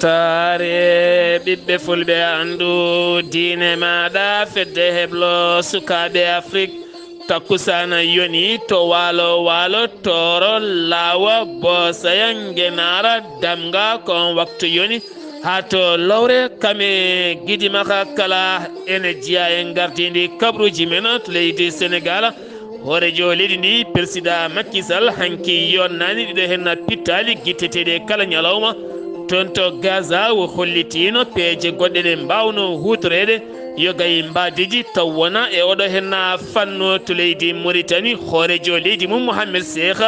sawtare ɓiɓɓe fulɓe andu diine maɗa fedde heblo sukaɓe afrique takkusana yoni to walo toro lawa bosaya ngenara damga kon waktu yoni ha to lawre kame gidimaka kala ene jiya en gardidi kabruji men to leydi sénégal horejo leydi ndi président Macky Sall hanki yonnani ɗiɗo hen pittali guitteteɗe kala ñalawma toon to Gaza o hollitino peeje goɗɗe ɗe mbawno hutorede yogay mbadiji taw wona e oɗo hen fanno to leydi Mauritanie horejo leydi mum Mohamed Cheikh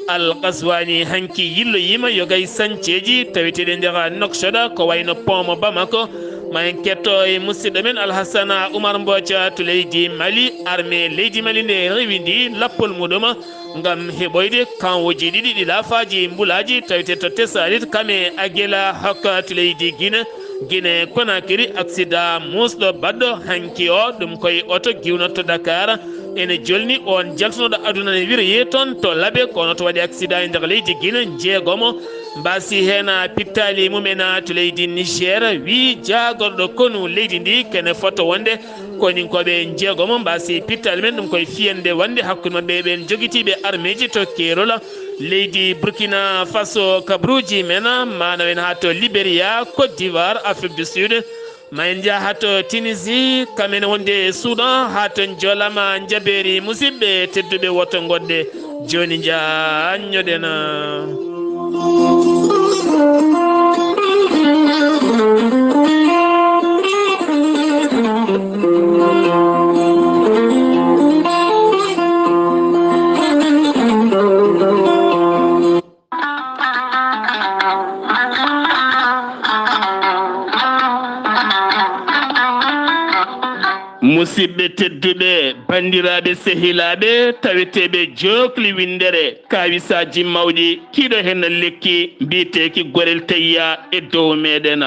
Al Qaswani hanki yillo yima yogay sanceji taweteɗe nder Nouakchott ko wayno pont mo Bamako ma en ketto e musidɗo men Alhassana Oumar Mbotia to leydi Mali armée leydi Mali nde rewindi lappol muɗum ngam heɓoyde kanwoji ɗiɗi ɗi laafaji mbulaji tawete to tesalit kame agela hokka to leydi Guinée Conakry accident musɗo baɗɗo hanki o ɗum koye oto giwnotto Dakar ene jolni on jaltunoɗo aduna ne wiroye toon to laaɓe kono to waɗi accident e nder leydi Guinée jeegomo mbasi hen pittali mumen to leydi Niger wi jagorɗo konu leydi ndi kene foto wonde koninkoɓe jeegomo mbasi pittali men ɗum koye fiyande wonde hakkude mabɓe ɓen joguitiɓe armeji to Kerol leydi Burkina Faso kabruji men manaw en ha to Libéria Côte d'Ivoire Afrique du Sud ma en jaa ha to Tunisie kamen wonde Soudan ha ton jolama jaberi musidɓe tedduɓe woto goɗɗe joni jañoɗen musidɓe tedduɓe bandiraɓe sehilaɓe taweteɓe jokli windere kawisaji mawɗi kiɗo hen lekki mbiteki gorel teyya e dow meɗen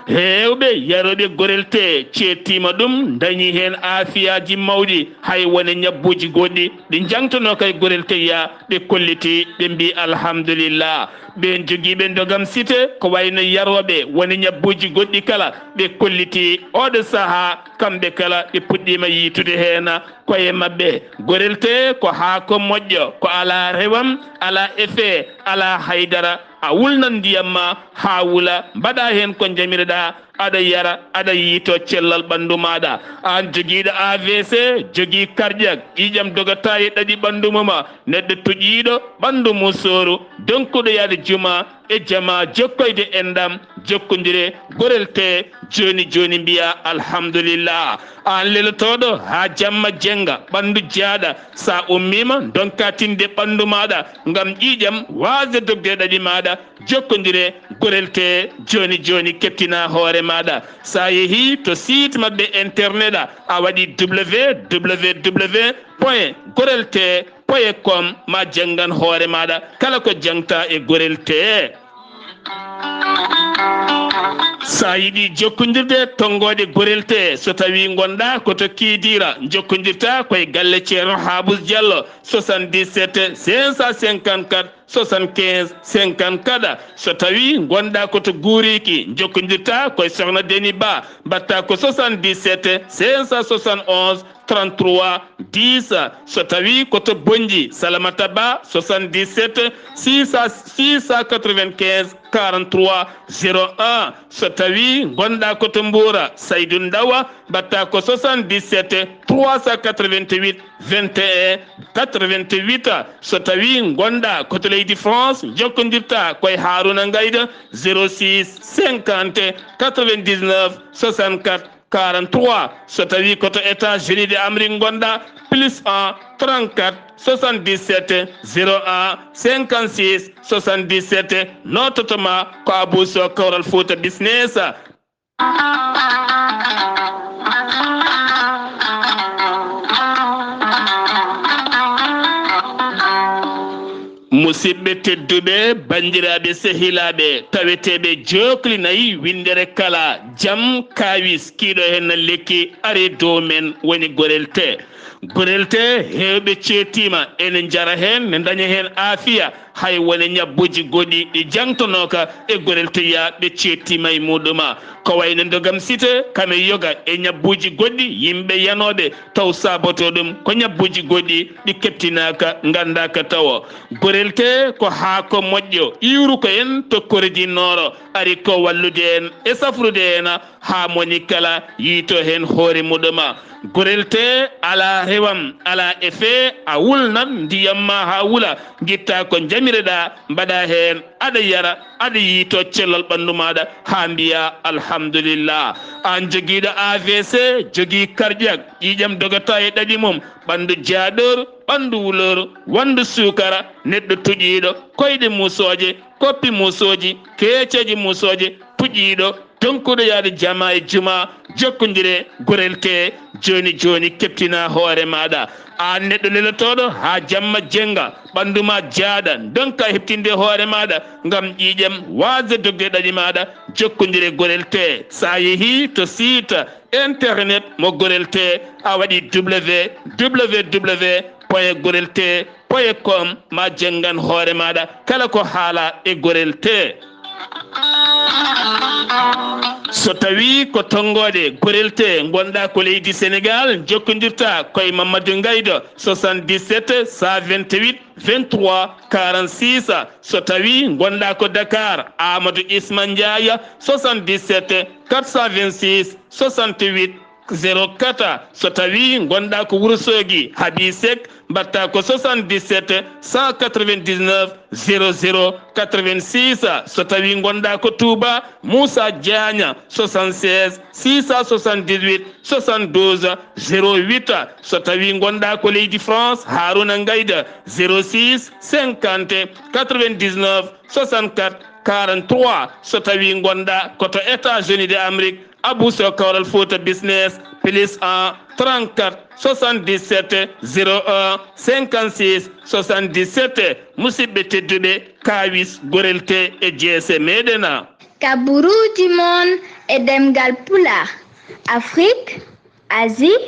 hewɓe yaroɓe gorel te cettima ɗum dañi hen afiyaji mawɗi hay wone ñabbuji goɗɗi ɗi jangtono kay gorel teyya ɓe kolliti ɓe mbi alhamdulillah ɓen joguiɓe dogam cité ko wayno yaroɓe woni ñabbuji goɗɗi kala ɓe kolliti oɗo saaha kamɓe kala ɓe puɗɗima yitude hen koye mabɓe gorel te ko haako moƴƴo ko ala rewam ala effet ala haydara a wulnan ndiyam ma ha wula mbaɗa hen ko jamireɗa aɗa yara aɗa yiito cellal ɓandu maɗa an joguiɗo AVC jogui cardiaque ƴiƴam dogata e ɗaɗi ɓandu muma neɗɗo tuƴiɗo ɓandu mum sooru donkuɗo yaade juma e jama jokkoyde endam jokkodire gorel te joni mbiya alhamdulillah an lelotoɗo ha jamma jenga ɓandu jaaɗa sa ummima donkatinde ɓandu maɗa ngam ƴiƴam wasde dogde ɗaɗi maɗa jokkodire gorel te joni keptina hoore maɗa sa yeehi to site mabɓe internet a waɗi www.gorelte.com ma jangan hoore maɗa kala ko jangta e gorel te sa yiɗi jokkodirde tonggode gorel te so tawi gonɗa koto kiidira jokkodirta koye galle ceerno Habous Diallo 77 554 75 54 so tawi gonɗa koto Guriki jokkodirta koye sohna Deni Ba mbatta ko 77 571 33 10 so tawi koto Bonji Salamata Ba 77 695 43 01 so tawi gonɗa koto Mboura Saydou Ndawa mbatta ko 77 388 21 88 so tawi gonɗa koto leydi France jokkodirta koye Haruna Gayda 06 50 99 64 43 so tawi koto États-Unis d'Amérique gonɗa +1 34 77 01 56 77 nototoma ko Abou Sow Kawral Fouta Business. musidɓe tedduɓe bandiraɓe sehilaɓe taweteɓe joklinayi windere kala jam kawis kiiɗo hen lekki ari dow men woni gorelte hewɓe ceetima ene jara hen ne daña hen aafiya hay woni ñabbuji goɗɗi ɗi jangtonoka e gorelteya ɓe ceettima e muɗuma ko wayno dogam site kame yoga e ñabbuji goɗɗi yimɓe yanoɓe taw saboto ɗum ko ñabbuji goɗɗi ɗi keptinaka gandaka tawo gorelte ko haako moƴƴo iwru ko en to koridinoro ari ko wallude en e safrude en ha moni kala yiito hen hoore muɗuma gorelte ala rewam ala effet a wulnat ndiyamma ha wula guitta ko jamireɗa mbaɗa hen aɗa yara aɗa yiito cellal ɓandu maɗa ha mbiya alhamdulillah an joguiɗo AVC jogui cardiaque ƴiƴam dogata e ɗaɗi mum ɓandu jaaɗor ɓandu wulor wandu sukara neɗɗo tuƴiɗo koyɗe musoje koppi musoji keeceji musoje puƴƴiɗo donkuɗo yaade jama e juma jokkodire gorelte joni keptina hoore maɗa an neɗɗo lelotoɗo ha jamma jenga ɓanduma jaaɗa donka heftinde hoore maɗa ngam ƴiƴam wasde dogde ɗaɗi maɗa jokkodire gorelte sa yeehi to site internet mo gorelte a waɗi www.gorelte.com ma jengan hoore maɗa kala ko haala e gorelte so tawi ko tongode gorelte gonɗa ko leydi Sénégal jokkodirta koye Mamadou Ngaydo 77 128 23 46 so tawi gonɗa ko Dakar Amadou Isma Ndiaye 77 426 68 04 so tawi gonɗa ko Wourossogui Habi Seck mbatta ko 77 199 00 86 so tawi gonɗa ko Touba Moussa Diagna 76 678 72 08 so tawi gonɗa ko leydi France Harouna Ngayda 06 50 99 64 43 so tawi gonɗa koto États-Unis d'Amérique Abou Sow Kawral Fouta Business plus 1 34 77 01 56 77 musidɓe tedduɓe kawis gorelte e jeese meɗena kaburuji mon e ɗemngal pulaar Afrique, Asie,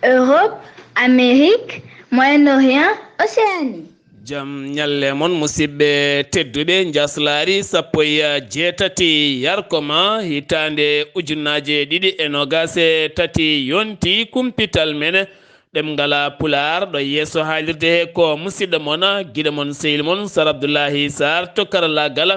Europe, Amérique, Moyen-Orient, Océanie. Jam ñalle mon musidɓe tedduɓe njeslaare sappo e jeetati yarkomaa hitande ujunnaje ɗiɗi e nogase tati yonti kumpital men ɗemngala pulaar ɗo yeeso haalirde he ko musidɗo mon giɗo mon sehil mon Sar Abdullahi Saar to karallagal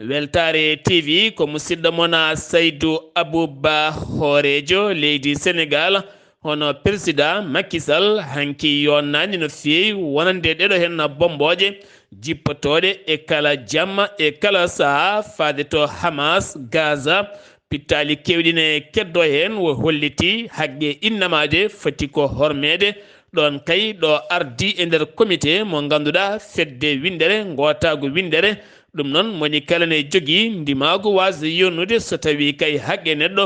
weltare TV ko musidɗo mon Saydou Abouba hoorejo leydi Sénégal hono président Macky Sall hanki yonnani no feewi wonande ɗeɗo hen bomboje jippotoɗe e kala jamma e kala saaha faade to Hamas Gaza pittali kewɗine keddo hen wo holliti haqqe innamaje foti ko hormede ɗon kay ɗo ardi e nder comité mo ganduɗa fedde windere gotago windere ɗum noon moni kala ne jogui ndimago wasde yonnude so tawi kay haqqe neɗɗo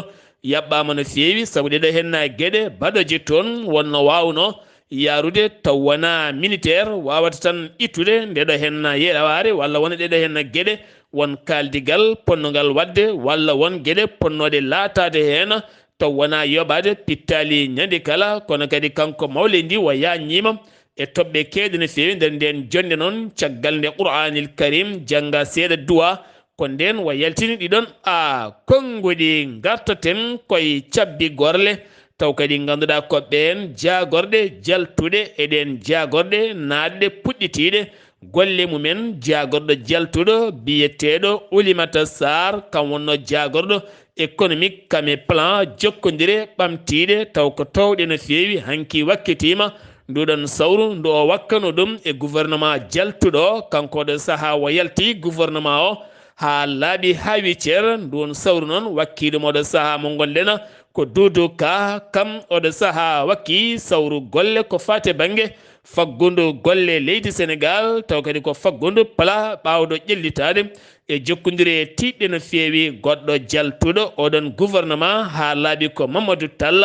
yaɓɓama no feewi saabu ɗeɗo henna gueɗe baɗoje toon wonno wawno yarude taw wona militaire wawata tan ittude ndeɗo henna yeɗaware walla wona ɗeɗo henna gueɗe won kaldigal ponnogal wadde walla won gueɗe ponnoɗe laatade hen taw wona yoɓade pittali ñande kala kono kadi kanko mawlidi o yañima e toɓɓe kewɗe no feewi nder nden jonde noon caggal nde Qur'anil Karim jangga seeɗa duwa ko nden o yaltini ɗiɗon konngudi gartaten koye cabbi gorle taw kadi ganduɗa koɓɓe en jagorɗe jaltuɗe eɗen jagorɗe naatɗe puɗɗitiɗe golle mumen jagorɗo jaltuɗo biyeteɗo Oulimata Sarr kam wonno jagorɗo économique kame plan jokkodire ɓamtiɗe taw ko towɗe no feewi hanki wakkitima nduɗon sawru ndu o wakkano ɗum e gouvernement jaltuɗo kanko ɗo saaha o yalti gouvernement o ha laaɓi ha wiccere ndun sawru noon wakkiɗo moɗo saaha mo gonɗen ko Doudou Ka kam oɗo saaha wakki sawru golle ko fate banggue faggudu golle leydi Sénégal taw kadi ko faggudu pala ɓawɗo ƴellitade e jokkodire tiɗɗe no feewi goɗɗo jaltuɗo oɗon gouvernement ha laaɓi ko Mamadou Tall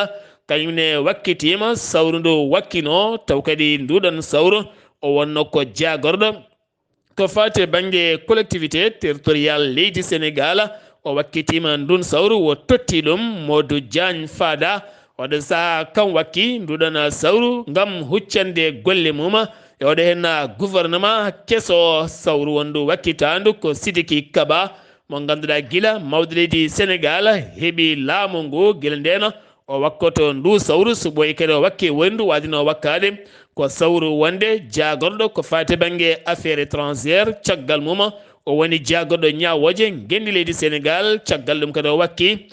kañumne wakkitima sawru ndu wakkino taw kadi nduɗon sawru o wonno ko jagorɗo ko fate bange collectivité territorial leydi Sénégal o wakkitima ndun sawru wo totti ɗum Modou Diagne Fada oɗo saha kam wakki nduɗana sawru ngam huccande golle muma e oɗo henna gouvernement keso sawru wondu wakkitandu ko Sidiki Kaba mo ganduɗa gila mawde leydi Sénégal heeɓi laamu ngu gila ndeno o wakkoto ndu sawru so ɓoyi kadi o wakke wondu wadino wakkade ko sawru wonde jagorɗo ko fate bangue affaire étrangère caggal muma o woni jagorɗo ñawoje gendi leydi Sénégal caggal ɗum kadi o wakki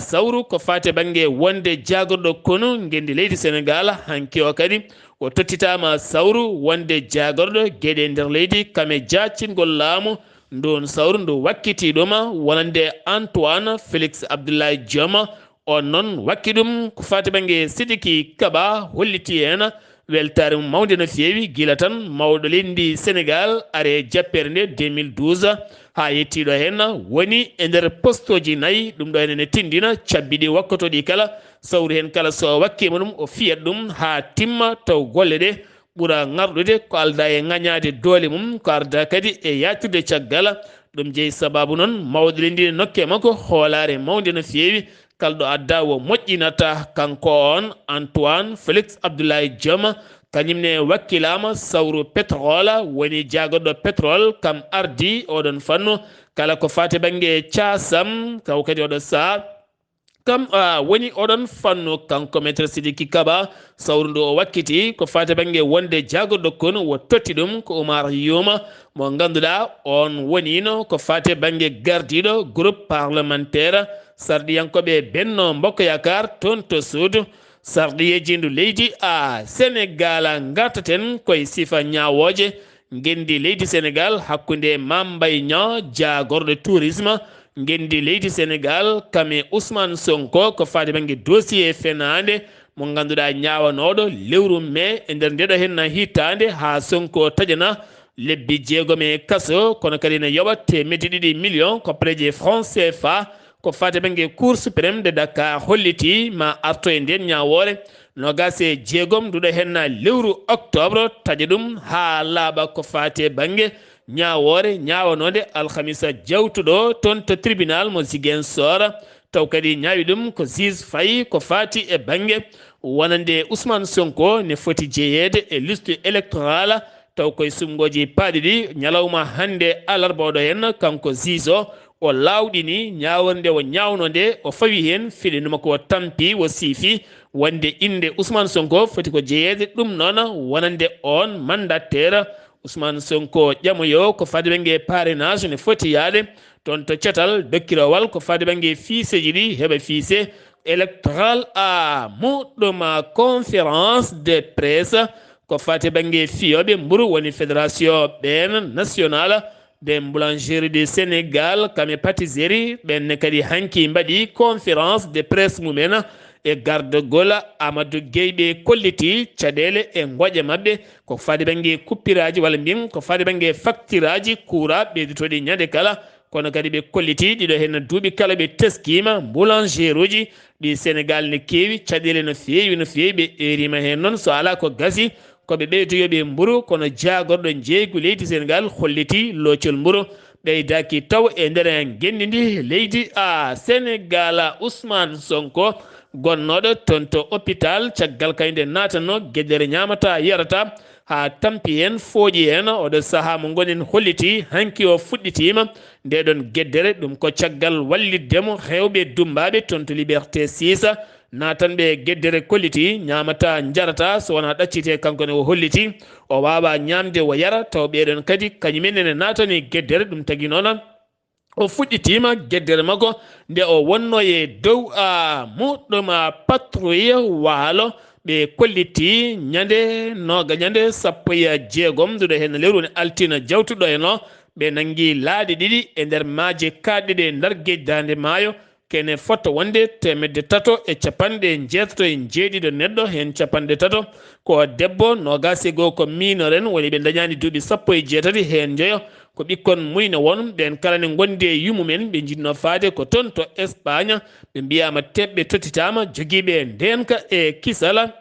sawru ko fate bangue wonde jagorɗo konu gendi leydi Sénégal hanki o kadi o tottitama sawru wonde jagorɗo gueɗe nder leydi kame jaccingol laamu ndun sawru ndu wakkiti ɗuma wonande Antoine Félix Abdoulaye Dioma on noon wakki ɗum ko fate bangue Sidiki Kaba holliti hen weltare mum mawde no feewi gila tan mawɗo leydi Sénégal are jappere nde 2012 ha yettiɗo hen woni e nder postoji nayyi ɗum ɗo enen tindina cabbiɗi wakkotoɗi kala sawru hen kala so wakkima ɗum o fiyat ɗum ha timma taw golle ɗe ɓuura ngarɗude ko alda e ŋañade doole mum ko arda kadi e yattude caggal ɗum jeeyi sababu noon mawɗo leydi nokke makko hoolare mawde no feewi kalɗo adda wo moƴƴinata kanko on Antoine Félix Abdoulaye Dioma kañumne wakkilama sawru pétrole woni jagorɗo pétrole kam ardi oɗon fannu kala ko fate bangue casam taw kadi oɗo saha kam woni oɗon fannu kanko maître Sidiki Kaba sawru ndu o wakkiti ko fate bangue wonde jagorɗo kono wo totti ɗum ko Oumar Youma mo ganduɗa on wonino ko fate bangue gardiɗo groupe parlementaire sarɗiyankoɓe Benno Bokk Yakar toon to Suudu sarɗiyeji ndu leydi Sénégal gartaten koye sifa ñawoje gendi leydi Sénégal hakkude Mame Mbaye Niang jagorɗo tourisme gendi leydi Sénégal kame Ousmane Sonko ko fate bangue dossier fenade mo ganduɗa ñawanoɗo lewru mai e nder ndeɗo henna hittande ha Sonko taƴana lebbi 6 kaso kono kadi ne yoɓa temedde 2 millions ko préje franc CFA ko fate bangue cour suprême de Dakar holliti ma arto e nden ñawore nogase 6 nduɗo henna lewru octobre taƴa ɗum ha laaɓa ko fate bangue ñawore ñawanode alhamisa jawtuɗo toon to tribunal mo Ziguinchor taw kadi ñawi ɗum ko juge fayi ko fati e bangue wonande Ousmane Sonko ne foti jeeyede e liste électorale taw koye sumgoji paaɗi ɗi ñalawma hande alarba oɗo hen kanko juge o lawɗini ñaworde o ñawnode o fawi hen fiɗinuma ko tampi o siifi wonde inde Ousmane Sonko foti ko jeeyede ɗum noon wonande on mandataire Ousmane Sonko ƴamoyo ko fade bangue parrainage ne foti yaade toon to cetal dokkirowal ko fade bangue fiiseji ɗi heɓa fiise électoral muɗɗum conférence de presse ko fate bangue fiyoɓe mburu woni fédération ɓen national des boulangeries du Sénégal kame pâtisserie ɓenne kadi hanki mbaɗi conférence de presse mumen e gardegol Amadou Gueye ɓe kolliti caɗele e goƴe mabɓe ko fade bangue kuppiraji walla mbin ko fade bangue facture aji coura ɓeydutoɗi ñande kala kono kadi ɓe kolliti ɗiɗo hen duuɓi kala ɓe teskima boulangerie uji ɗi Sénégal ne kewi caɗele no fewi ɓe erima hen noon so ala ko gasi koɓe ɓeydoyoɓe mburu kono jagorɗo jeygu leydi Sénégal holliti loccol mburu ɓeydaki taw e nder gendidi leydi Sénégal Ousmane Sonko gonnoɗo toon to hôpital caggal kayde natanno gueɗɗere ñamata yarata ha tampi hen fooƴi hen oɗo saaha mo gonen holliti hanki o fuɗɗitima ndeɗon gueɗɗere ɗum ko caggal walliddemo hewɓe dumbaɓe toon to liberté 6 natanɓe gueddere kolliti ñamata jarata so wona ɗaccite kankone o holliti o wawa ñamde o yara taw ɓeɗon kadi kañumenne natani gueddere ɗum tagui noon o fuɗɗitima gueddere makko nde o wonno e dow muɗɗum patrouille waalo ɓe kolliti ñande sappo e jeegom nduɗo hen lewru ne altina jawtuɗo heno ɓe nangui laaɗi ɗiɗi e nder maaje kaɗɗeɗe nder guejdade maayo kene fotto wonde 350 neɗɗo hen 300 ko debbo nogase goo ko minoren woni ɓe dañani duuɓi 18 hen joyo ko ɓikkon muyno won ɓen kala ne gonde yumumen ɓe jinno faade ko toon to Espagne ɓe mbiyama teɓɓe tottitama joguiɓe ndenka e kisala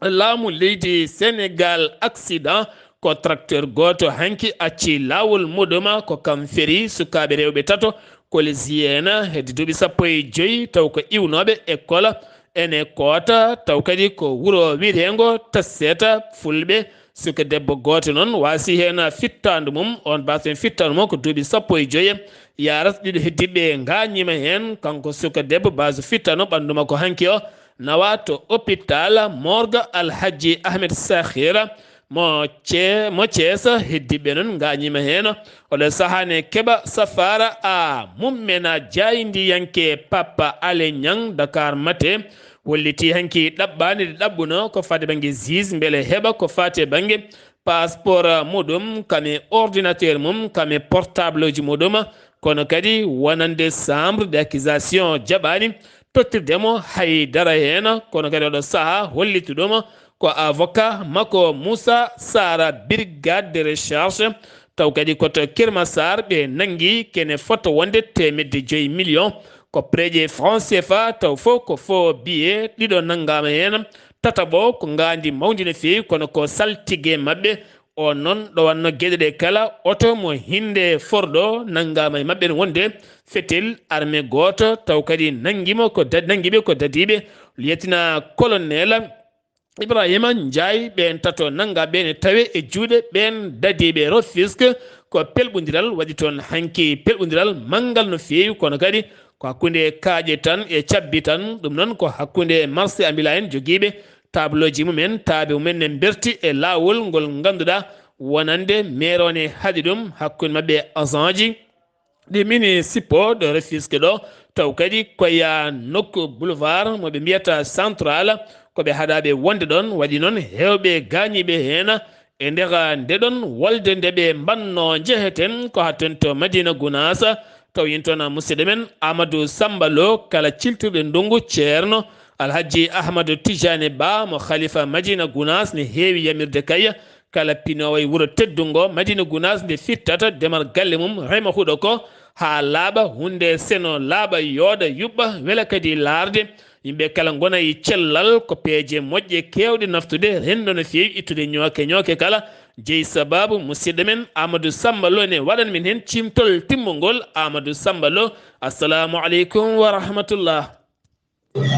laamu leydi Sénégal accident ko tracteur goto hanki acci lawol muɗuma ko kam feri sukaɓe rewɓe tato collégienne hedde duuɓi 15 taw ko iwnoɓe école ene koota taw kadi ko wuro wiitengo Tasseta fulɓe suka debbo goto noon wasi hen fittandu mum on basen fittandu mum ko duuɓi 15 yarat ɗiɗo heddiɓe gañima hen kanko suka debbo base fittano ɓandu makko hanki o nawa to hôpital morgue Alhaji Ahmed Sakhira mo Thiès heddiɓe noon gañima hen oɗo sahane keɓa safara a mummena jaydiyanke Papa Ale Niang Dakar Matin holliti hanki ɗaɓɓani ɗe ɗaɓɓuno ko fate banggue juge beele heɓa ko fate banggue passeport muɗum kame ordinateur mum kame portable ji muɗum kono kadi wonande chambre d' accusation jaɓani tottirdemo haydara hen kono kadi oɗo saaha hollituɗuma ko avocat makko Moussa Sara brigade de recherche taw kadi koto Kirmassar ɓe nangui kene fota wonde 5 millions ko preje franc CFA taw fof ko fo billet ɗiɗo nanggama hen tataɓo ko gandi mawdi no fewi kono ko saltigue mabɓe o noon ɗo wanno gueɗe ɗe kala oto mo hinde forɗo nanggama e mabɓe ne wonde fetel armé goto taw kadi nanguimo ko nanguiɓe ko dadiɓe lieutenant colonel Ibrahima Ndiaye ɓen tato nanggaɓe ne tawe e juuɗe ɓen dadiɓe Rufisque ko pelɓodiral waɗi toon hanki pelɓodiral manggal no fewi kono kadi ko hakkude kaaƴe tan e cabbi tan ɗum noon ko hakkude marché ambila en joguiɓe tableauji mumen taabe mumen ne berti e lawol ngol ganduɗa wonande maire one haaɗi ɗum hakkude mabɓe agent ji ɗi municipaux de Rufisque ɗo taw kadi koya nokku boulevard moɓe mbiyata central koɓe haɗaɓe wonde ɗon waɗi noon hewɓe gañiɓe hen e nder ndeɗon wolde ndeɓe mbanno jeheten ko hatten to Madina Gounass taw yin toon musidɗo men Amadou Samba Lo kala ciltirɗe ndungu ceerno Alhaji Ahmadou Tijani Ba mo khalifa Madina Gounass ne heewi yamirde kaya kala pinowo e wuuro teddungo Madina Gounass nde fittata demal galle mum rema huuɗo ko ha laaɓa hunde seno laaɓa yooɗa yuɓɓa wela kadi laarde yimɓe kala gona e cellal ko peeje moƴƴe kewɗe naftude rendo no fewi ittude ñooke kala jeeyi sababu musidɗo men Amadou Samba Lo ne waɗan min hen cimtol timmogol Amadou Samba Lo assalamu aleykum wa rahmatullah.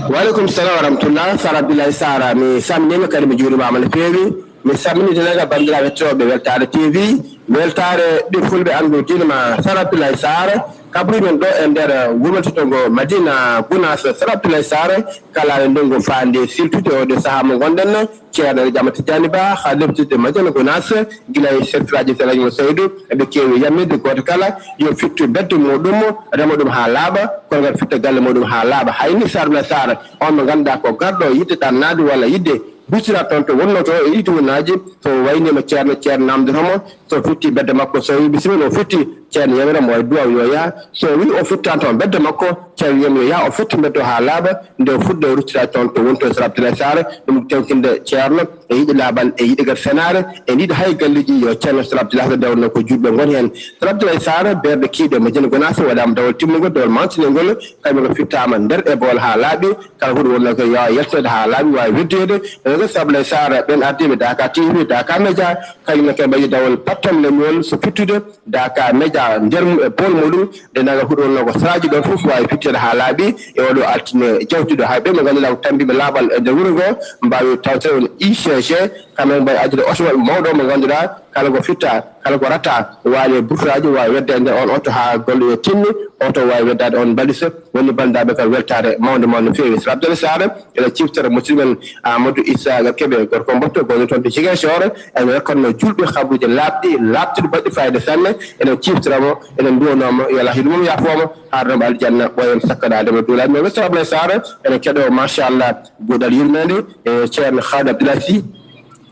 Waleykum salam wa rahmatullah. Sar Abdullahi Saar mi salminima kadi mi juurimama no fewi mi salminidinaga bandiraɓe hettoɓe Weltare TV weltare ɗi fulɓe andu dinema Sar Abdullahi Saar kabrimen ɗo e nder wurmatotogo Madina Gounass. Sar Abdullahi Saar kala e ndungu fande siltude oɗo saaha mo gonɗen ceerno Jama Tidiani Ba ha lebtude Madina Gounass guila e sectiraji Selaño Seydou eɓe kewi yammide goto kala yo fittu bedde muɗum rema ɗum ha laaɓa kono kadi fitta galle muɗum ha laaɓa hayni Sar Abdullahi Saar on mo ganduɗa ko garɗo yidde ɗannade walla yidde busira toon to wonnoto e itunaji so waynima ceerno namdotomo so fitti bedde makko so wi bisimilla o fitti ceerno yamiramo way duwaw yo yaha so wi o fittani toon bedde makko ceerno wiyamo yo yaha o fitta bedde ha laaɓa nde o fuɗɗo e ruttira toon to wonto Sar Abdoulaye Saar ɗum tewtinde ceerno e yiɗi laaɓal e yiɗigal fenare e yiɗi hay galleji yo ceerno Sar Abdoulaye Saar dawno ko juɗɓe goni hen. Sar Abdoulaye Saar berɗe kiiɗe Madina Gounass waɗama dawol timmugol dawol mantinegol kañum ko fittama nder e bool ha laaɓi kala huɗo wonno ko yo yettede ha laaɓi wawi weddede Sar Abdoulaye Saar ɓen ardiɓe Dakar TV Dakar Média kañum ke mbayi dawol pattam leñol so fittude Dakar Média nder mum e bool muɗum ɗe naga huɗo wonno ko saraji ɗon foof wawi fittede ha laaɓi e oɗo altine jawtuɗo hay ɓe mo ganduɗa ko tambiɓe laaɓal e nder wuuro ngo mbawi tawte on ICG kamɓe mbawi addude otomaɓe mawɗo mo ganduɗa kala ko fitta kala ko rata waali bufraji wawi weddade nder on oto ha golle yo timmi oto wawi weddade on balisa woni bandaɓe kam weltare mawde no fewi. Sar Abdoulaye Saar ene ciftora musidɗo men Amadou Issa Keɓe gorko mbatto gonɗo toon to Ziguinchor ene rekkanno julɓe habuji labtude baɗɗi fayida sanne enen ciftoramo enen duwanomo yo Allah hiɗum yafomo harnomo aljanna ɓoyen sakkanademo duulaɗi mais Sar Abdoulaye Saar ene keɗo machallah guuɗal yurmede e ceerno Khady Abdoulaye Sy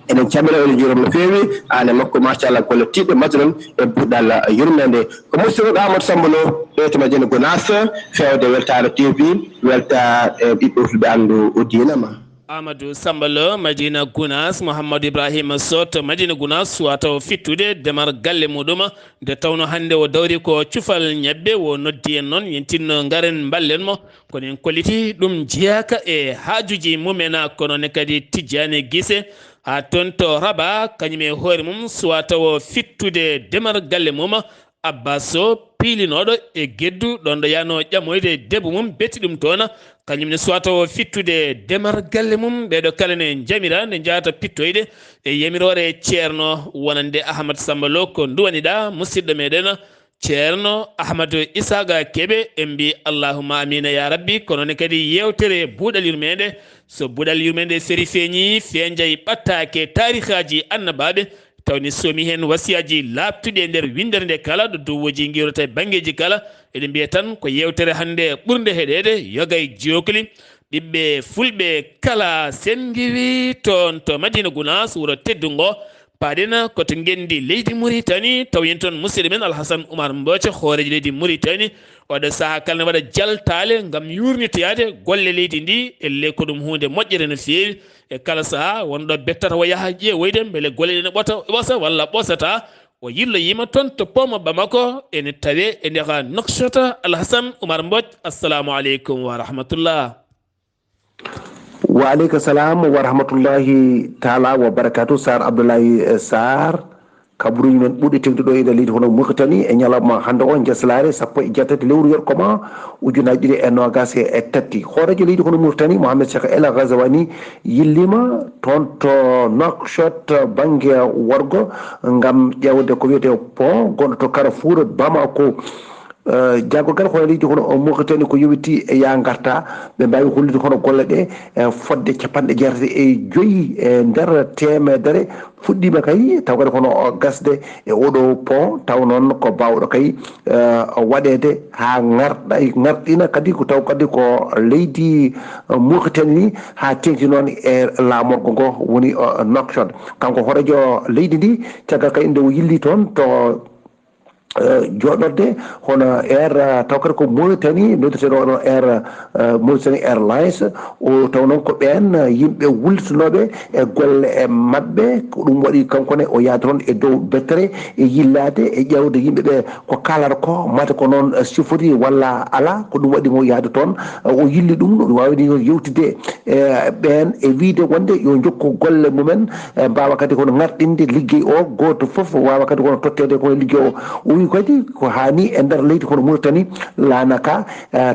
enen camira ene juuram no fewi ane makko machallah golle tiɗɗe majji noon e buɗɗal yurmede ko musidɗo Amadou Samba Lo ɓeyto Madina Gounass fewde Weltare TV welta e ɓiɓɓe fulɓe andu o diinama. Amadou Sambalo Madina Gounas Mouhamadou Ibrahima Sot Madina Gounas wato fittude demar galle muɗum nde tawno hande o dawri ko cufal ñebbe wo noddi en noon yentinno garen ballen mo kono en kolliti ɗum jeyaka e haajuji mumena kono ne kadi tijjani guise ha toon to Raba kañum e hoore mum suwa taw fittude demar galle mum Abbaso pilinoɗo e geddu ɗon ɗo yano ƴamoyde debbo mum betti ɗum toon kañum ne suwata o fittude demar galle mum ɓeɗo kala ne jamira ne jahata pittoyde e yamirore ceerno wonande Ahmad Samba Lo ko duwaniɗa musidɗo meɗen ceerno Ahmadou Isaga Kebe en mbi allahumma amina ya rabbi kono ne kadi yewtere buuɗal yurmede so buuɗal yurmede seri feeñi feeñjay ɓattake tarihaji annabaɓe tawni somi hen wasiyaji labtuɗi e nder windere nde kala ɗo duwoji guiwrata e banggueji kala eɗen mbiya tan ko yewtere hande ɓurde heɗede yogay jokoli ɓiɓɓe fulɓe kala sen giwi toon to Madina Gounas wuuro teddungo paɗen koto gendi leydi Mauritanie taw yen toon musidɗo men Alhassane Oumar Mbothio hoorejo leydi Mauritanie oɗo saaha kala ne waɗa jaltale gam yurnitoyade golle leydi ndi elle ko ɗum hunde moƴƴere no fewi e kala saaha wonɗo bettata o yaaha ƴeewoyde beele golle ɗe ne ɓosa walla ɓosata o yillo yima toon to pommo Bamako ene tawe e ndeka Nouakchott Alhassane Oumar Mbodj assalamu aleykum wa rahmatullah. wa aleykum salam wa rahmatullahi taala wa barakatuh. Sar Abdullahi Saar kaburuji men ɓuuɗi tegduɗo ene leydi hono Mauritanie e ñalawma hande o njeslaare sappo e jeetati lewru yarkomaa ujunaji ɗiɗi e nogas e tati hoorejo leydi hono Mauritanie Mohamed Cheikh El Ghazawani yillima toon to Nouakchott banggue worgo gam ƴewde ko wiyete pont gonɗo to Carrefour Bamako jaggogal hono leydi hono Mauritanie ko yowiti e ya garta ɓe mbawi hollude hono golle ɗe fodde capanɗe jeetati e joyyi e nder temedere fuɗɗima kay taw kadi hono gasde e oɗo pont taw noon ko bawɗo kay waɗede ha garɗina kadi ko taw kadi ko leydi Mauritanie ha tengti noon e lamorgo ngo woni Nouakchott kanko horejo leydi ndi caggal kay nde o yilli toon to joɗorde hono air taw kadi ko Mauritanie noddeteɗo ono air Mauritanie Airlines o taw noon ko ɓen yimɓe wullitinoɓe e golle e mabɓe ko ɗum waɗi kankone o yaade toon e dow bettere e yillade e ƴewde yimɓeɓe ko kalata ko mata ko noon sifori walla ala ko ɗum waɗi mo yaade toon o yilli ɗum ɗum wawni yewtide ɓen e wiide wonde yo jokku golle mumen mbawa kadi kono garɗinde liggey o goto foof wawa kadi kono tottede kono liggey o kadi ko hani e nder leydi kono Mauritanie lanaka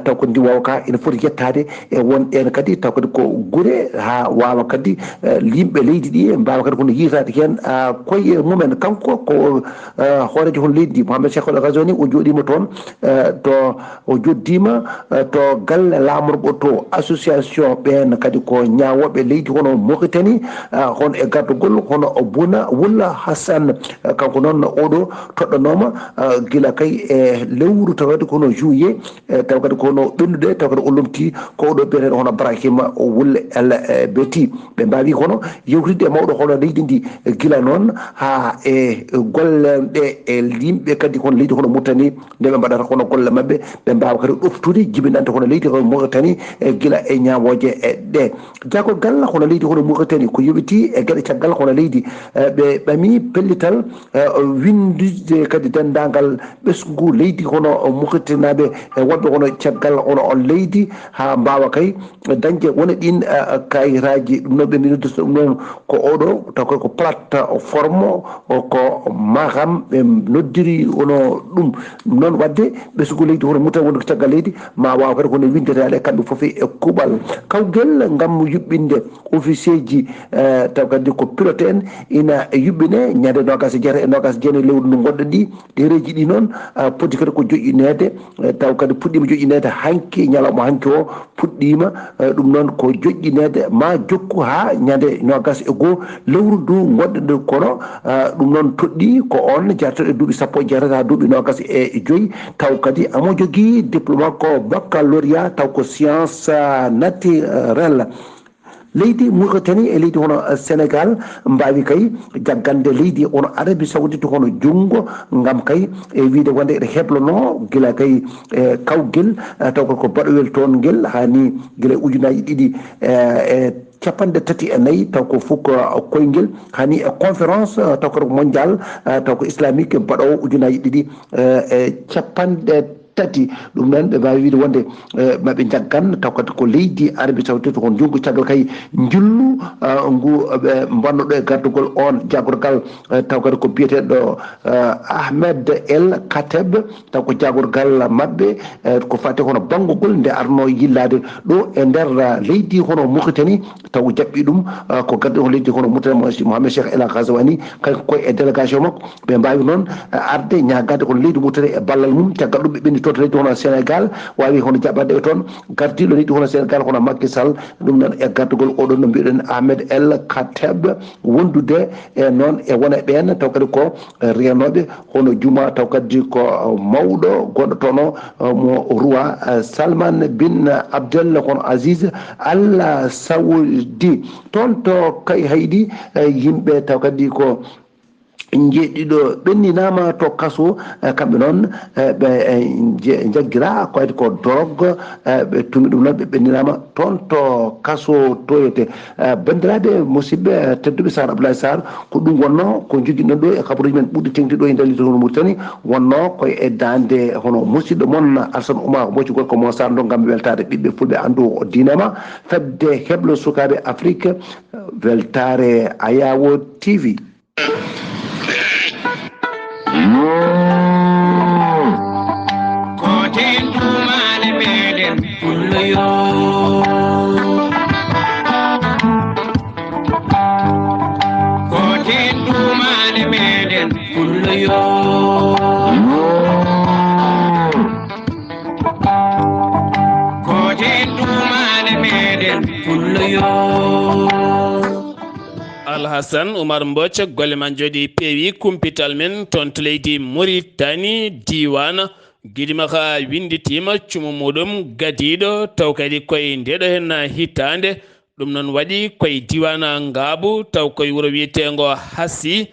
taw ko ndi wawa ka ene foti yettade e wonɗen kadi taw kadi ko guure ha wawa kadi yimɓe leydi ɗi mbawa kadi kono yitade hen koye mumen kanko ko hoorejo hono leydi ndi Mohamed Cheikh El Ghazouani o joɗima toon to o joddima to galle lamorɓe to association ɓen kadi ko ñawoɓe leydi hono Mauritanie hono e gardugol hono Bouna Wulla Hassan kanko noon oɗo toɗɗanoma gila kay e lewru tawade kono juillet taw kadi kono ɓennude taw kadi o lomti ko oɗo biyeteɗo hono Brahima o wulle beti ɓe mbawi kono yewtide e mawɗo hono leydi ndi gila noon ha e golle ɗe e yimɓe kadi kono leydi hono Mauritanie nde ɓe mbaɗata kono golle mabɓe ɓe mbawa kadi ɗoftude jibinante hono leydi hono Mauritanie e gila e ñawoje e ɗe jago galla hono leydi hono Mauritanie ko yowiti e gueɗe caggal hono leydi ɓe ɓami pellital windude kadi dendagal ɓesgu leydi hono Mauritanaɓe e wonɓe hono caggal hono on leydi ha mbawa kay dañde wona ɗin kayitaji ɗum noon ɓe minoddirta ɗum noon ko oɗo taw koy ko plateforme ko maham ɓe noddiri hono ɗum noon wadde ɓesgu leydi hono Mauritanie wonde ko caggal leydi ma wawa kadi kono windeteɗe kamɓe foof e kuuɓal kawguel gam yuɓɓinde officier ji taw kadi ko pilote en ina yuɓɓine ñande nogas e jeeta e nogas jeenayi lewru ndu gonɗo ɗi ɗereji ɗi noon poti kadi ko joƴƴinede taw kadi puɗɗima joƴƴinede hanki ñalawma hanki o puɗɗima ɗum noon ko joƴƴinede ma jokku ha ñande nogas e goho lewru ndu gonɗo kono ɗum noon toɗɗi ko on jartoɗe duuɓi sappo e jeetati ha duuɓi nogas e joyyi taw kadi amo jogui diplôme ko baccalauréat taw ko science naturelle leydi Mauritanie e leydi hono Sénégal mbawi kay jaggande leydi hono Arabie Saoudite hono jungo ngam kay e wiide wonde ene heblono gila kay kawgel taw ko baɗowel toon ngel hani gila ujunaji ɗiɗi e capanɗe tati e nayyi taw ko fof ko koyngel hani e conférence taw ko mondial taw ko islamique baɗowo ujunaji ɗiɗi e capanɗe tati ɗum noon ɓe mbawi wiide wonde maɓe jaggan taw kadi ko leydi Arabie Saoudite ko jungo caggal kay jullu ngu ɓe bonnoɗo e gardugol on jagorgal taw kadi ko biyeteɗo Ahmed El Khateb taw ko jagorgal mabɓe ko fate hono bangugol nde arno yillade ɗo e nder leydi hono Mauritanie taw jaɓɓi ɗum ko gaddi ko leydi hono Mauritanie Mohamed Cheikh El Ghazouani kanko koye e délégation makko ɓe mbawi noon arde ñagade kono leydi Mauritanie e ballal mum caggal ɗum ɓe ɓenni to leydi hono Sénégal wawi hono jaɓɓade e toon gardiɗo leydi hono Sénégal hono Macky Sall ɗum noon e gardugol oɗon no mbiɗen Ahmed El Khateb wondude e noon e wona ɓen taw kadi ko renoɓe hono juma taw kadi ko mawɗo goɗɗo toon mo roi Salman bin Abdel hono Aziz Al Saoudi toon to kay haydi yimɓe taw kadi ko jeeɗiɗo ɓenninama to kaso kamɓe noon ɓe jaggira ko adi ko drogue ɓe tumi ɗum noon ɓe ɓenninama toon to kaso toyete bandiraɓe musidɓe tedduɓe Sar Abdoulaye Sar ko ɗum wonno ko joguinoɗen ɗo e kabaruji men ɓurɗi tengti ɗo e nder leydi hono Mauritanie wonno koye e dande hono musidɗo moon Alassane Oumar Mbocci gorko mo Sar ɗo gam weltade ɓiɓɓe fulɓe andu dinema fedde heblo sukaɓe Afrique weltare Ayawo TV. Alhassane Oumar Mbocci golle man jooɗi peewi kumpital men toon to leydi Mauritanie diwana guiɗima ka winditima cumo muɗum gadiɗo taw kadi koye ndeɗo hen hittande ɗum noon waɗi koye diwana Ngaabu taw koye wuuro wiyetengo Hassi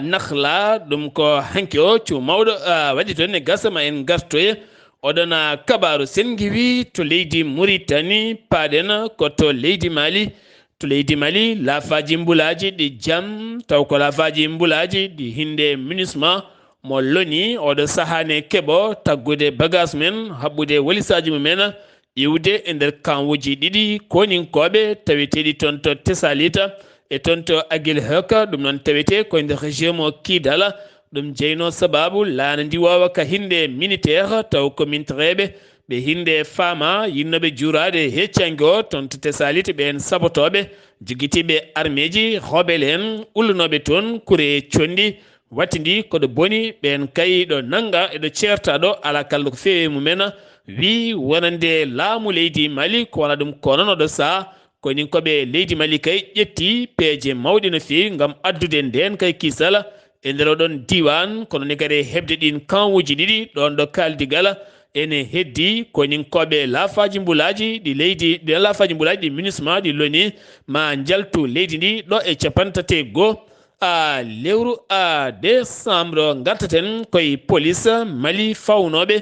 Nakhla ɗum ko hanki o cumo mawɗo waɗi toon e gasama en gartoye oɗon kabaru sen giwi to leydi Mauritanie paɗen ko to leydi Mali to leydi Mali laafaji mbulaji ɗi jaam taw ko laafaji mbulaji ɗi hinde MINUSMA mo loni oɗo sahane keɓo taggude bagage men habɓude walisaji mumen iwde e nder kanwuji ɗiɗi koninkoɓe taweteɗi toon to Tessalita e toon to Aguel Haka ɗum noon tawete koye nder région mo Kidal ɗum jeyno sababu laana ndi wawa ka hinde militaire taw ko mintireɓe ɓe hinde faama yinnoɓe juurade heccangue o toon to Tessalite ɓen sabotoɓe jigguitiɓe armée ji rebelle en ullunoɓe toon kuure condi wattidi koɗo boni ɓen kay ɗo nanga eɗo certa ɗo ala kala ko feewi mumen wi wonande laamu leydi Mali ko wona ɗum ko noon oɗo saaha konin koɓe leydi Mali kay ƴetti peeje mawɗe no fewi gam addude nden kay kisala e nder oɗon diwan kono ni kadi hebde ɗin kanwuji ɗiɗi ɗon ɗo kaldigal ene heddi konin koɓe laafaji mbulaji ɗi leydi ɗi laafaji mbulaji ɗi MINUSMA ɗi loni ma jaltu leydi ndi ɗo e capantate goho lewru décembre gartaten koye police Mali fawnoɓe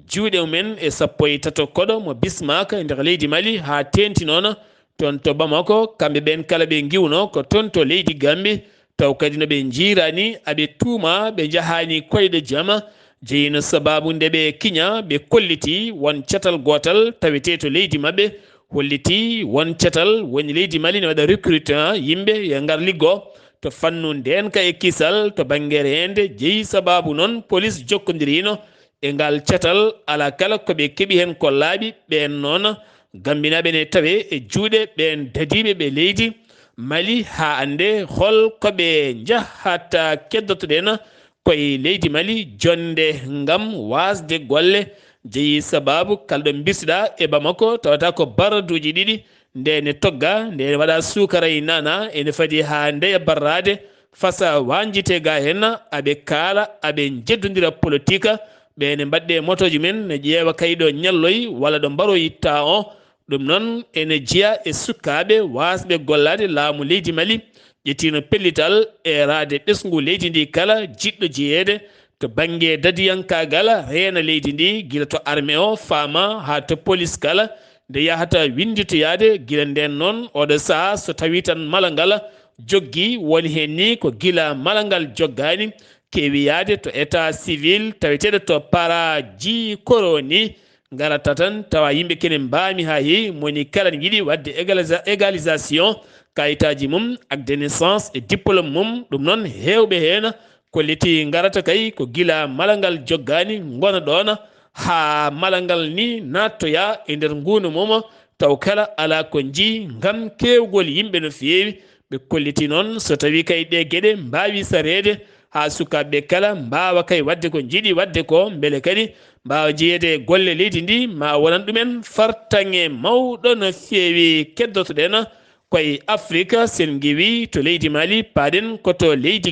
juuɗe mumen e sappo e tato koɗo mo Bismarck e nder leydi Mali ha tenti noon toon to Bamako kamɓe ɓen kala ɓe giwno ko toon to leydi Gambie taw kadi no ɓe jiirani aɓe tuuma ɓe jahani koyɗe jama jeyino sababu nde ɓe kiña ɓe kolliti won catal gotal tawete to leydi mabɓe holliti won catal woni leydi Mali ne waɗa recrutement yimɓe yo ngar liggo to fannu nden ka e kisal to banggue rende jeeyi sababu noon police jokkodirino e ngal catal ala kala koɓe keeɓi hen ko laaɓi ɓen noon gambinaɓe ne tawe e juuɗe ɓen dadiɓe ɓe leydi Mali ha ande hol koɓe jahata keddotoɗen koye leydi Mali jonde ngam wasde golle jeeyi sababu kalɗo bisɗa e Bamako tawata ko baraduji ɗiɗi nde ne togga nde waɗa sukara e nana ene fadi ha ndeya barrade fasa wanjite ga hen aɓe kaala aɓe jeddodira politique ɓene mbaɗɗe motoji men ne ƴeewa kayɗo ñalloy walla ɗo mbaro yitta o ɗum noon ene jiya e sukaɓe wasɓe gollade laamu leydi Mali ƴettino pellital e raade ɓesgu leydi ndi kala jiɗɗo jeeyede to banggue dadiyankagal reena leydi ndi gila to armée o faama ha to police kala nde yahata winditoyade gila nden noon oɗo saaha so tawi tan mala ngal joggi woni hen ni ko gila mala ngal joggani kewi yaade to état civil taweteɗo to paraji koroni garata tan tawa yimɓe kene mbami ha yeeyi moni kala ne yiiɗi wadde égalisation kayitaji mum ak de naissance e diplôme mum ɗum noon hewɓe hen kolliti garata kay ko gila mala ngal joggani gona ɗon ha mala ngal ni nattoya e nder ngunu mum taw kala ala ko jii gam kewgol yimɓe no fewi ɓe kolliti noon so tawi kay ɗe gueɗe mbawi sarede ha sukaɓe kala mbawa kay wadde ko jiiɗi wadde ko beele kadi mbawa jeeyede golle leydi ndi ma wonan ɗumen fartange mawɗo no fewi keddotoɗen koye Afrique sen giwi to leydi Mali paɗen koto leydi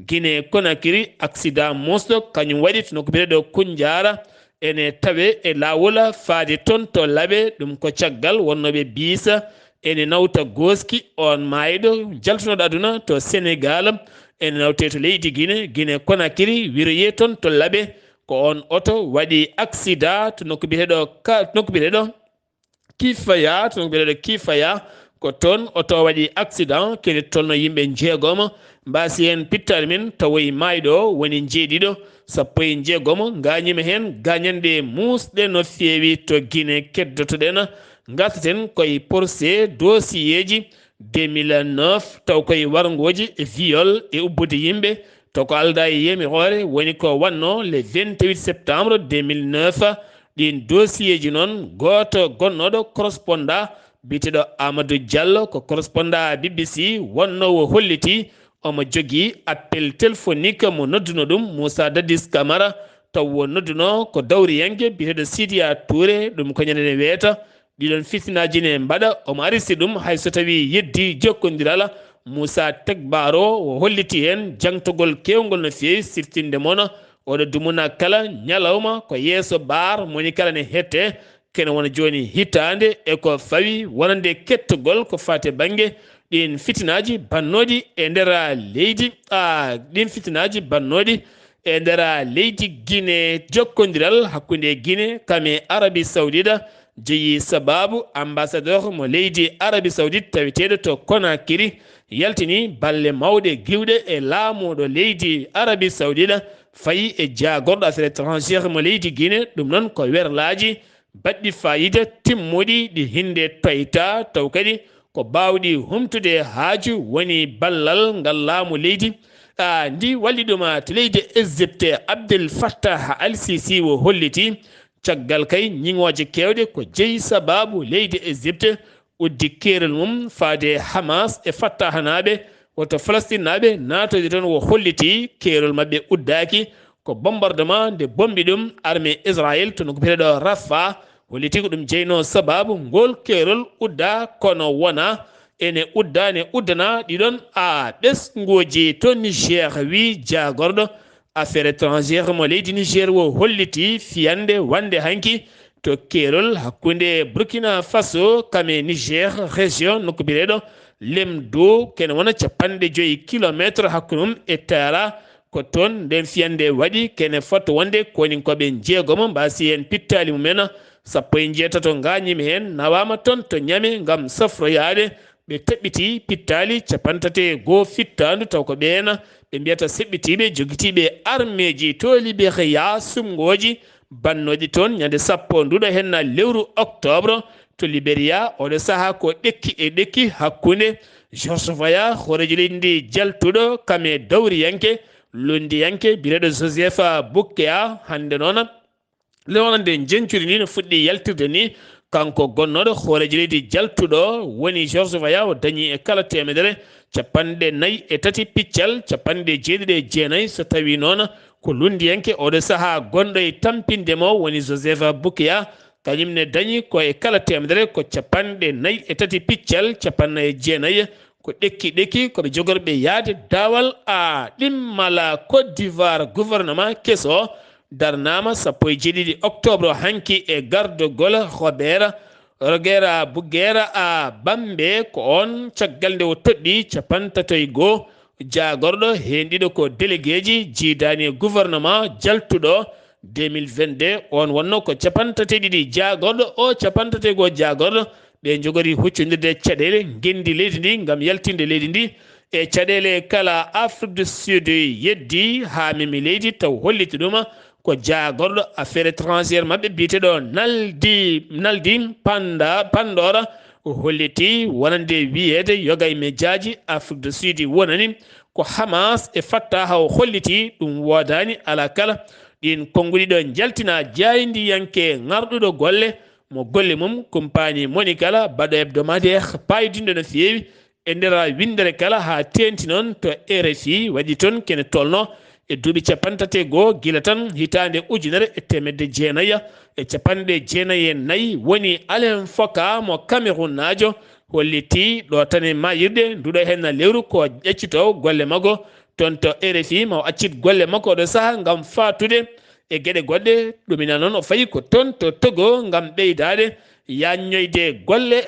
Guinée Conakry accident musɗo kañum waɗi to nokku biyeɗo Kundiara ene tawe e lawol faade toon to laaɓe ɗum ko caggal wonnoɓe biisa ene nawta goski on maayɗo jaltunoɗo aduna to Sénégal ene nawte to leydi Guinée Conakry wiroye toon to laaɓe ko on oto waɗi accident to nokku biyeɗo Kifaya ko toon oto waɗi accident kene tolno yimɓe jeegom mbasi hen pittade men tawoyi mayɗo woni jeeɗiɗo 16 gañima hen gañande musɗe no fewi to Guinée keddotoɗen gartaten koye procès dossier ji 2009 taw koye wargoji e viol e ubbude yimɓe to ko alda e yemirore woni ko wanno le 28 septembre 2009 ɗin dossier ji noon goto gonnoɗo correspondant biteɗo Amadou Diallo ko correspondant BBC wonnowo holliti omo jogui appel téléphonique mo nodduno ɗum Moussa Dadis Camara taw wo nodduno ko dawriyanke biteɗo Sidia Touré ɗum ko ñande weeta ɗiɗon fitinaji ne mbaɗa omo arisi ɗum hayso tawi yeddi jokkodiral Moussa Tegbaro o holliti hen jangtogol kewgol no fewi siftinde mono oɗo dumuna kala ñalawma ko yeeso bar moni kala ne hette kene wona joni hitande e ko fawi wonande kettogol ko fate banggue ɗin fitinaji bannoɗi e nder leydi leydi Guinée jokkodiral hakkude Guinée kame Arabie Saoudite jeeyi sababu ambassadeur mo leydi Arabie Saoudite taweteɗo to Conakry yaltini balle mawɗe giwɗe e laamuɗo leydi Arabie Saoudite fayi e jagorɗo affaire étrangère mo leydi Guinée ɗum noon ko werlaji baɗɗi fayida timmuɗi ɗi hinde toyta taw kadi ko bawɗi humtude haaju woni ballal ngal laamu leydi ndi walli ɗuma to leydi Égypte Abdel Fattah al-Sisi wo holliti caggal kay ñiŋoje kewɗe ko jeeyi sababu leydi Égypte uddi keerol mum faade Hamas e Fattah naɓe woto Palestine naɓe natode toon wo holliti keerol mabɓe uddaki ko bombardement nde bombi ɗum armée Israël to noko biyeteɗo Rafah holliti ko ɗum jeyno sababu ngol keerol udda kono wona ene uddana ɗiɗon ɓesguji to Niger wi jagorɗo affaire étrangère mo leydi Niger wo holliti fiyande wande hanki to keerol hakkude Burkina Faso kame Niger région nokko biyeteɗo Lemdo kene wona 50 kilométre hakkunum e Tara ko toon nden fiyande waɗi kene fotto wonde koni koɓe jeegomo mbasi hen pittali mumen 17 gañimi hen nawama toon to ñame gam safroyade ɓe teɓɓiti pittali 31 fittandu taw ko ɓeena ɓe mbiyata seɓɓitiɓe joguitiɓe armeji to Libéria sumgoji bannoɗi toon ñande 10 nduɗo henna lewru octobre to Libéria oɗo saaha ko ɗekki hakkude George Weah horeji leydi ndi jaltuɗo kame dawriyanke londiyanke bireɗo Joseph Boukea hande noon lewonande jencuri ni no fuɗɗi yaltirde ni kanko gonnoɗo hooreji leydi jaltuɗo woni George Weah o dañi e kala temedere 43 piccal jeeɗiɗi so tawi noon ko lundiyanke oɗo saaha gonɗo e tampindemo woni Joseph Boukea kañumne dañi ko e kala temedere ko 43 piccal 49 ko ɗekki koɓe jogorɓe yaade dawal ɗimmala Côte d'Ivoire gouvernement keso darnama 17 octobre hanki e gardogol Robert rogera bugera a bambe ko on caggal nde o toɗɗi capantatoy goo jagorɗo henɗiɗo ko délégué ji jiidani gouvernement jaltuɗo 2022 on wonno ko capantate ɗiɗi jagorɗo o capantate goo jagorɗo ɓe jogori huccodirde caɗele gendi leydi ndi gam yaltinde leydi ndi e caɗele kala Afrique du Sud yeddi ha mimi leydi taw holliti ɗuma ko jagorɗo affaire étrangére mabɓe biyeteɗo naldi pandora holliti wonande wiyede yoga e mejaji Afrique du Sud wonani ko Hamas e Fatah o holliti ɗum wodani ala kala ɗin konguɗi ɗo jaltina jaydiyanke ngarɗuɗo golle mo golle mum compagnie moni kala baɗo hebdomadaire paydinɗo no fewi e nder windere kala ha tenti noon to RFI waɗi toon kene tolno e duuɓi capantate goo gila tan hitande ujunere e temedde jeenaya e capanɗe jeenayi e nayyi woni Alain Foka mo Cameroun najo holliti ɗo tan e mayirɗe nduɗo hen lewru ko ƴeccito golle makko toon to RFI mo accit golle makko ɗo saaha gam fatude e gueɗe goɗɗe ɗumina noon o fayi ko toon to Togo gam ɓeydade yanñoyde golle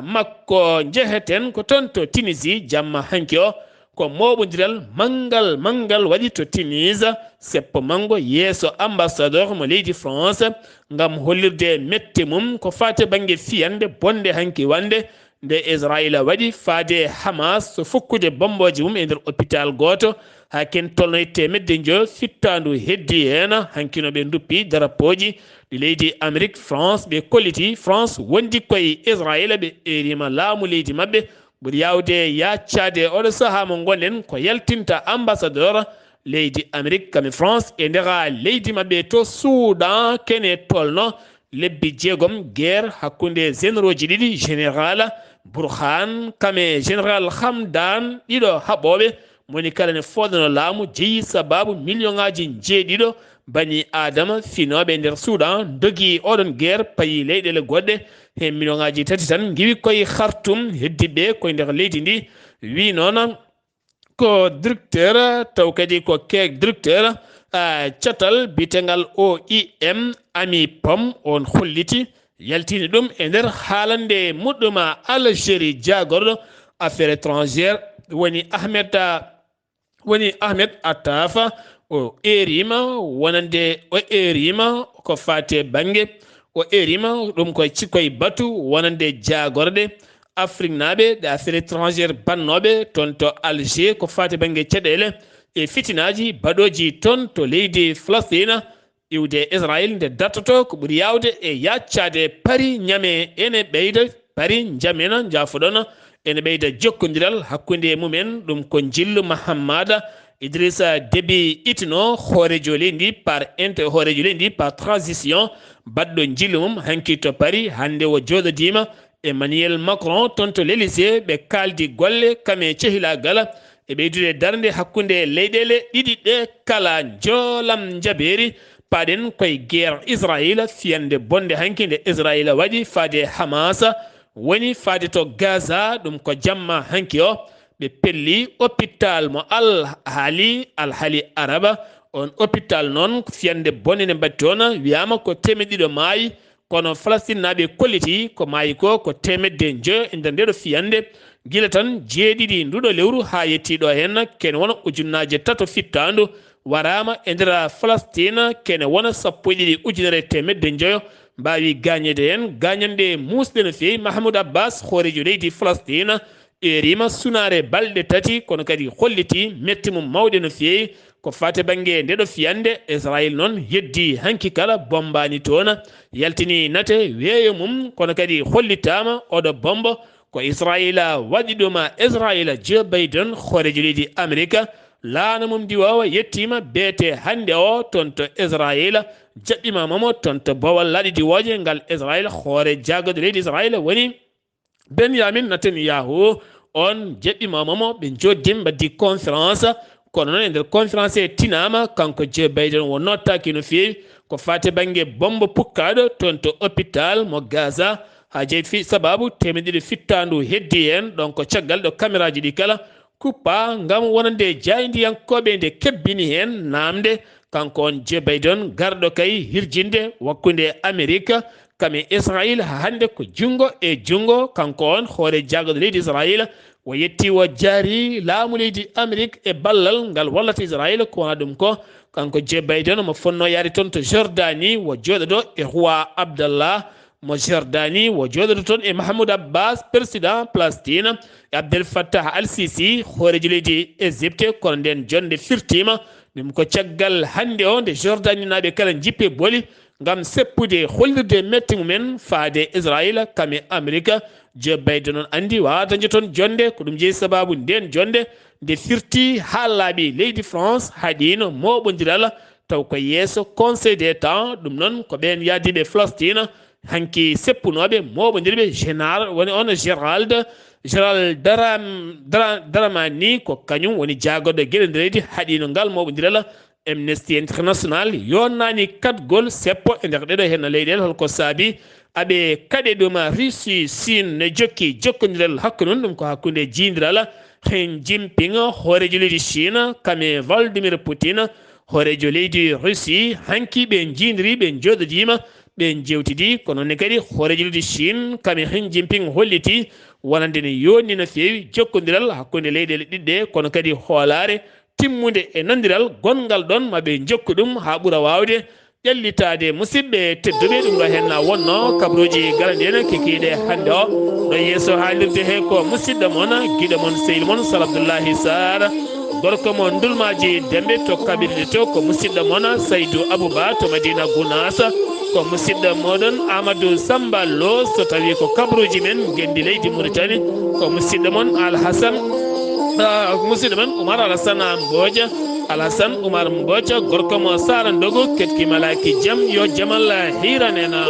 makko jeheten ko toon to Tunisie jamma hanki o ko moɓodiral mangal waɗi to Tunis seppo mango yeeso ambassadeur mo leydi France gam hollirde mette mum ko fate banggue fiyande bonde hanki wande nde Israila waɗi faade Hamas so fukkude bomboji mum e nder hôpital goto ha ken tolno e temedde jo fittandu heddi hen hankinoɓe duppi darapoji ɗi leydi Amérique France ɓe kolliti France wondi koye Israila ɓe erima laamu leydi mabɓe ɓuri yawde yaccade oɗo saaha mo gonɗen ko yaltinta ambassadeur leydi Amérique kame France e ndera leydi mabɓe to Soudan kene tolno lebbi jeegom guerre hakkude généraux ji ɗiɗi général Burhan kame général Hamdan ɗiɗo haɓoɓe moni kala ne fodano laamu jeeyi sababu million ngaji jeeɗiɗo bani adama finoɓe nder Soudan dogi oɗon guerre payi leyɗele goɗɗe he million ngaji tati tan giwi koye Khartoum heddiɓe koye nder leydi ndi wi noon ko directeur taw kadi ko directeur catal bitengal OIM Ami Pom on holliti yaltini ɗum e nder haalande muɗɗuma Algérie jagorɗo affaire étrangère woni Ahmed Attafa o erima wonande o erima ko fate banggue o erima ɗum koye cikkoye batu wonande jagorɗe Afrique naɓe ɗe affaire étrangére bannoɓe toon to Alger ko fate banggue caɗele e fitinaji baɗoji toon to leydi Palestine iwde Israël nde dattoto ko ɓuuri yawde e yaccade paari ñame ene ɓeyda paari jamena jafoɗon ene ɓeyda jokkodiral hakkude mumen ɗum ko jillu Mahammada Idrissa Déby itno hoorejo leydi par transition baɗɗo jillu mum hanki to Paris hande o joɗodima Emmanuel Macron toon to l'Élysée ɓe kaldi golle kame cehilagal e ɓeydude darde hakkude leyɗele ɗiɗi ɗe kala joolam jaɓeri paɗen koye guerre Israël fiyande bonde hanki nde Israël waɗi faade Hamas woni faade to Gaza ɗum ko jamma hanki o ɓe pelli hôpital mo alhali araba on hôpital noon fiyande bonde nde mbatti toon wiyama ko temedɗiɗo maayi kono Palestine naɓe kolliti ko maayi ko temedde joyo e nder ndeɗo fiyande gila tan jeeɗiɗi nduɗo lewru ha yettiɗo hen kene wona ujunnaje tato fittandu warama e nder Palestine kene wona sappo e ɗiɗi ujunere temedde joyo mbawi gagnede hen gagnande musde no fewi Mahmoud Abbas hoorejo leydi Palestine erima sunare balɗe tati kono kadi holliti metti mum mawɗe no fewi ko fate banggue ndeɗo fiyande Israël noon heddi hanki kala bombani toon yaltini nate weeyo mum kono kadi hollitama oɗo bombo ko Israël waɗi ɗum Israël Joe Biden hoorejo leydi Amérique laana mum diwawa yettima beete hande o toon to Israël jaɓɓima momo toon to bowal laaɗi diwoje ngal Israël hoore jagode leydi Israël woni Benjamin Netanyahu on jaɓɓima momo ɓe joddim mbaddi conférence kono noon e nder conférence e tinama kanko Joe Biden wo nottaki no fewi ko fate banggue bombo pukkaɗo toon to hôpital mo Gaza ha jeeyi sababu temedɗiɗi fittandu heddi hen ɗon ko caggal ɗo caméraji ɗi kala kuppa gam wonande jaydiyankoɓe nde kebbini hen namde kanko on Joe Biden garɗo kay hirjinde wakkude Amérique kame Israel hande ko jungo e jungo kanko on hoore jagode leydi Israel o yetti o jaari laamu leydi Amérique e ballal ngal wallata Israel ko wona ɗum ko kanko Joe Biden mo fonno yaari toon to Jordanie wo jooɗoɗo e roi Abdallah mo Jordanie wo jooɗoɗo toon e Mahmoud Abbas président Palestine e Abdel Fattah al-Sisi hooreji leydi Égypte kono nden jonde firtima ɗum ko caggal hande o nde Jordanie naaɓe kala jippe booli ngam seppude hollirde metti mumen faade Israel kame Amérique Joe Biden on andi wawata dañde toon jonde ko ɗum jeeyi sababu nden jonde nde firti ha laaɓi leydi France haɗino moɓodiral taw ko yeeso conseil d'état ɗum noon ko ɓen yaadiɓe Palestine hanki seppunoɓe moɓodirɓe général woni on Gérald Dramani ko kañum woni jagoɗo gueɗe nde leydi haɗino ngal moɓodiral Amnesty International yonnani katgol seppo e nder ɗeɗo hen leyɗele holko saabi aɓe kaɗe ɗum Russie Chine ne jokki jokkodiral hakkude ɗum ko hakkude jindiral hen Jinping hoorejo leydi Chine kame Vladimir Poutine hoorejo leydi Russie hanki ɓe jindiri ɓe joɗodima ɓe jewtidi kono ne kadi hoorejo leydi Chine kame hen Jinping holliti wonande ne yonni no fewi jokkodiral hakkude leyɗele ɗiɗɗe kono kadi hoolare timmude e nandiral gongal ɗon maɓe jokku ɗum ha ɓuura wawde ƴellitade musidɓe tedduɓe ɗum ɗo henna wonno kabaruji garandi en kekiɗe hande o ɗo yeeso haalirde he ko musidɗo moon guiɗo moon sehil moon Sar Abdullahi Saar gorko mo ndulmaji dembe to kaɓirɗe to ko musidɗo moon Saydou Abouba to Madina Gounas ko musidɗo moɗon Amadou Samba Lo so tawi ko kabaruji men gendi leydi Mauritanie ko musidɗo moon Alhassane musidɗo men Oumar Alassane Mbodja Alassane Oumar Mbodja gorko mo Sara Ndogo ketki malaki jaam yo jamal hiranena